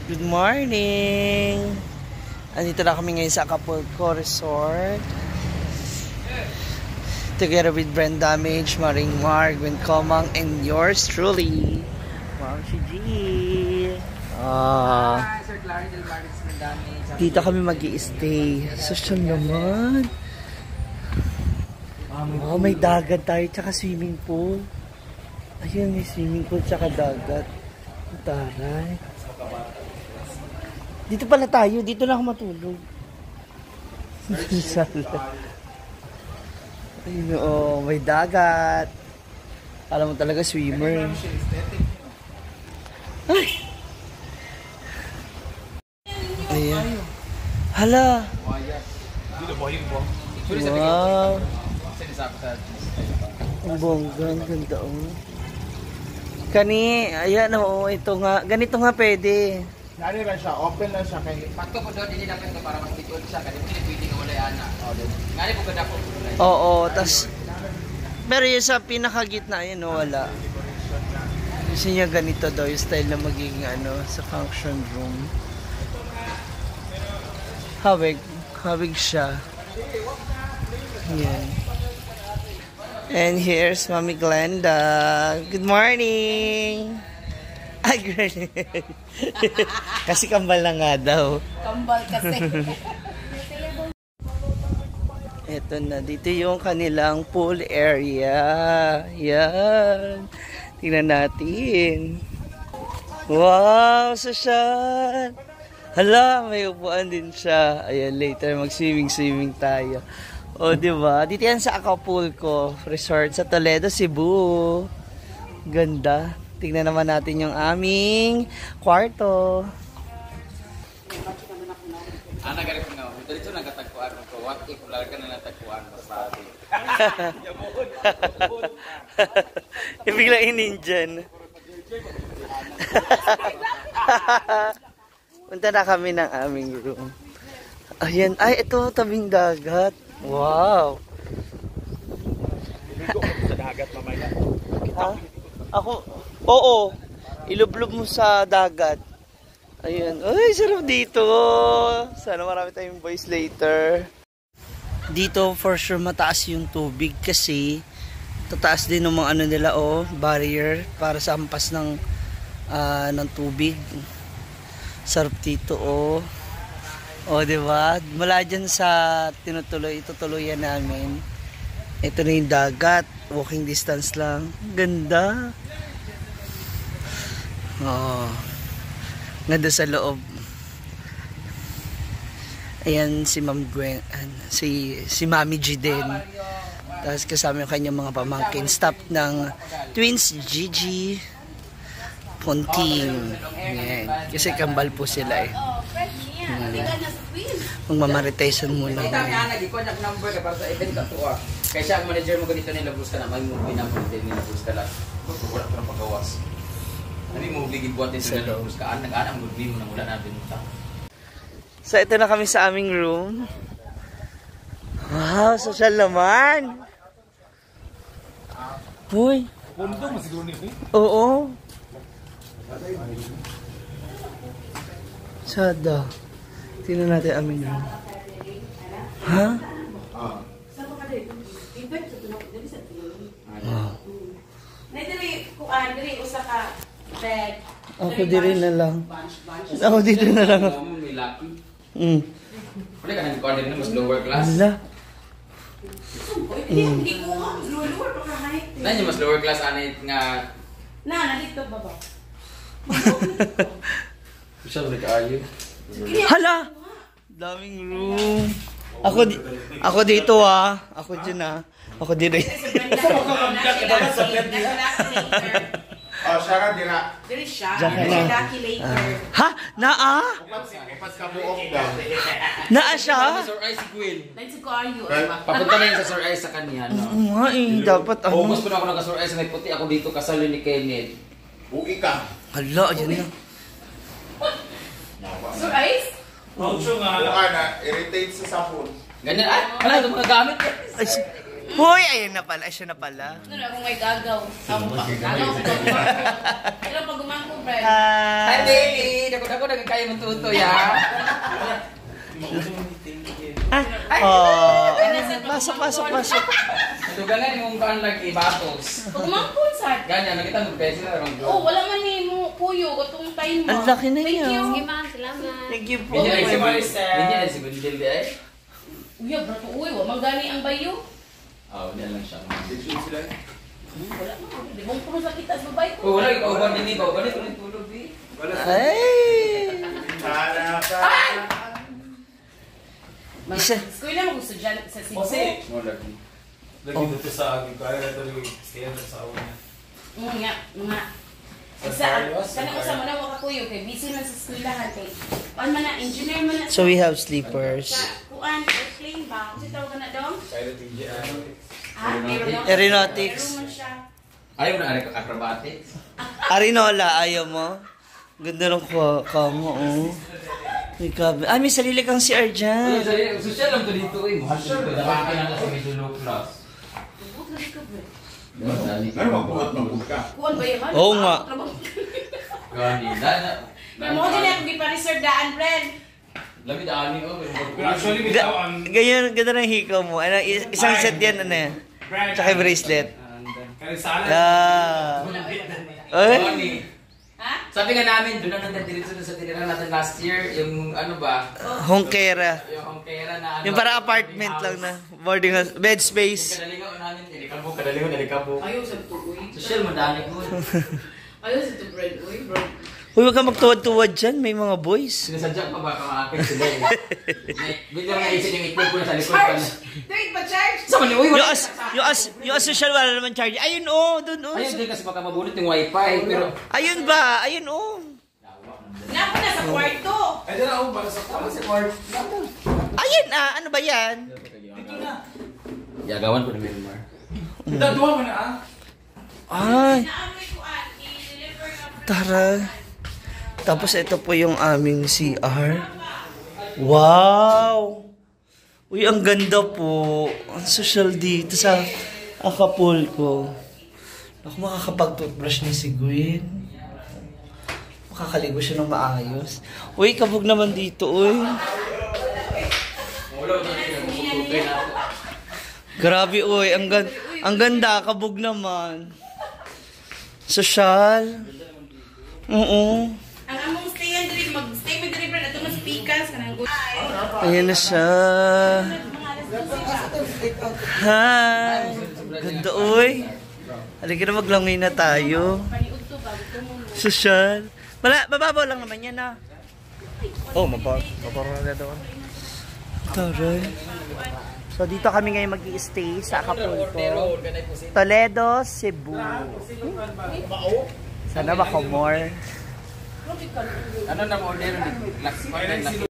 Good morning! Andito na kami ngayon sa Acapulco Resort. Together with Brenda Mage, Maring Mark, Gwen Comang, and yours truly, Ma'am Shiji. Dito kami mag-i-stay. Social naman. Oh, may dagat tayo, tsaka swimming pool. Ayun, may swimming pool, tsaka dagat. Taray. Dito pala tayo. Dito na ako matulog. Ayun, oh, may dagat. Alam mo talaga, swimmer. Ay! Ayan. Hala! Wow! Ang bongga, ang ganda, oh. Kani, ayan, oh, ito nga. Ganito nga pwede. Nari lang siya, open lang siya kay Pagto po doon, hindi namin ito para mag-bitol siya. Kasi hindi pwede nga wala yan. Ngari po ganda po. Oo, tas pero yung sa pinakagitna, yun, no, wala. Gusto niya ganito daw, yung style na magiging ano, sa function room. Hawig siya. Yan. And here's Mami Glenda. Good morning! Ay, girl. Kasi kambal na nga daw. Kambal kasi. Eto na, dito yung kanilang pool area. Yan. Tingnan natin. Wow, sosyal. Hala, may upuan din siya. Ayan, later mag-swimming tayo. O, diba? Dito yan sa Acapulco Resort sa Toledo, Cebu. Ganda. Tingnan naman natin yung aming kwarto. Ana galing ko na. Dito nagatagpuan ko. What if wala ka na natagpuan mo sa atin? Ibigla ininjan. Punta na kami ng aming room. Ayan. Ay, ito, tabing dagat. Wow. sa dagat mamaya. Ha? Ako, oo. Ilublob mo sa dagat. Ayan. Ay, sarap dito. Sana marami tayong boys later. Dito, for sure, mataas yung tubig kasi tataas din ng mga ano nila, oh, barrier para sa ampas ng tubig. Sarap dito, oh. Oh, diba? Mula dyan sa itutuloyan namin. Ito na yung dagat. Walking distance lang. Ganda. Oh. Ganda sa loob. Ayan si Ma'am Gwen. Si Mami G din. Tapos kasama yung kanyang mga pamangkin. Staff ng Twins Gigi Ponting. Ayan. Kasi kambal po sila eh. Magmamaritisan muna. Ito nga, nag-ikuha na number ka para sa event ka to. Kaya siya ang manager mo ganito nila bus ka na. Mag-movie na po din nila bus ka lang. Wala ka ng pagkawas. Nabi mo gibuhat din sa nila bus ka. Nag-aanang movie mo na mula na binuta. So ito na kami sa aming room. Wow, social naman. Uy. Pundo mo siguro ni Oo. Sada. Tingnan natin aming room. Ha? Ako din na lang. Ako dito na lang. Wala ka nang corner na mas lower class. Wala. Hindi ko nga. Lower pa kahit. Nanya mas lower class anit nga. Nandito baba. Siya ulit kaayo. Hala! Daming room. Ako dito ah. Ako dyan ah. Ako dito. Oh, siya ka dira. Dili siya. Diyan ka na. Lucky later. Ha? Naa? Upas ka buok daw. Naa siya? Sir Ice si Gwen. Let's go are you. Papunta na yun sa Sir Ice sa kanya. No? Oo nga eh. Dapat ano. Focus ko na ako naka-Sir Ice. May puti ako dito kasali ni Kenneth. Uwi ka. Hala, ayan na. Sir Ice? Buka na, irritate sa sapon. Ganyan. Ay, wala ito mga gamit. Ay, Hoy, ayun na pala. Siya na pala. Ano na kung may gagaw? Ako pa. Gagaw ko. Pero pag umangko, friend. Hi! Hi, baby! Ako Ako nagkakaya mong tutoy, ha? Pasok. Ito ganan yung kaan lagi, batos. Pagmangkon sad. Ganyan, nakita mo beses na ron. Oh, wala man ni mo puyo katong time mo. Ang laki na Thank yan. you. Sige ma'am, salamat. Thank you po. Hindi na si Gundil di ay. Uya, brato uy, wa magani ang bayo. Oh, hindi lang siya. Wala man. Di mong puno sa kita sa babay ko. Oh, wala ikaw ba din ikaw? Ganit ko tulog di. Ay! Sana ka. Isa. Eskwela mo gusto dyan sa Cebu. Wala ko. Lagi dito sa akin, kaya na ito yung sa una. Mga. Kanang usama na waka kuyo kay busy man sa eskwelahan kay. Kuan man na engineer man na. So we have sleepers. Kuan airplane ba? Kasi tawag na dong? Kaya natin Aeronautics. Aero man siya. Ayaw na acrobatics. Arinola, ayaw mo? Ganda ng kamo, oh. May kabe. Ah, may sarili kang CR dyan. Social lang to dito eh. Mahal to dito. Dapat ka lang sa Mizuno Plus. Ano magbuhat ka? Kuan ba yun? Oo nga. Gani. May mo din ako gipa-reserve daan, friend. Labi daan ko. Actually, bitaw ang Ganyan, ganda ng hikaw mo. Ano, isang set yan, ano yan? Tsaka yung bracelet. kalisalan. Ah. Ay. Gani. Ha? Sabi nga namin, doon na nagdiretso sa tinirahan natin last year, yung ano ba? Hongkera. Yung hongkera na ano. Yung para apartment lang na. Boarding house. Bed Yung space. kadalingaw namin, delikabo. Ayaw sa to, uy. Social, madami ko. Ayaw sa to, friend, uy, bro. Uy, wag ka magtuwad-tuwad dyan. May mga boys. Sinasadya pa baka maakit sila eh. Bigla nga isip yung itlog ko na sa likod ka na. Wait, pa-charge? Sa mali, uy, wala. Yung social wala naman charge. Ayun, oh. Dun, oh. Ayun din kasi baka mabunot yung wifi, pero... Ayun ba? Ayun, oh. Napo na sa kwarto. Ay, dyan ako para sa kwarto. Ayun, ah. Ano ba yan? Dito na. Yagawan ko na Milmar. Datuwa mo na ah. Ay. Naamoy ko, i-deliver na friend. Tara. Tapos ito po yung aming CR. Wow! Uy, ang ganda po. Ang social dito sa Acapulco. Ako makakapag-toothbrush ni si Gwen. Makakaligo siya ng maayos. Uy, kabog naman dito, uy. Grabe, uy. Ang ganda, kabog naman. Social. Oo. Ang among stayan diri mag-stay mo diri friend ato mas pikas kanang good. Ayan na siya. Hi. Ganda, uy. Halika na maglangoy na tayo. Paniud to bago to mo. Social. Mababaw lang naman yan, ah. Oh, mababaw na doon. Taray. So, dito kami ngayon mag-i-stay sa Acapulco. Toledo, Cebu. Sana ba more? Ano na mo order ni last Kaya na sino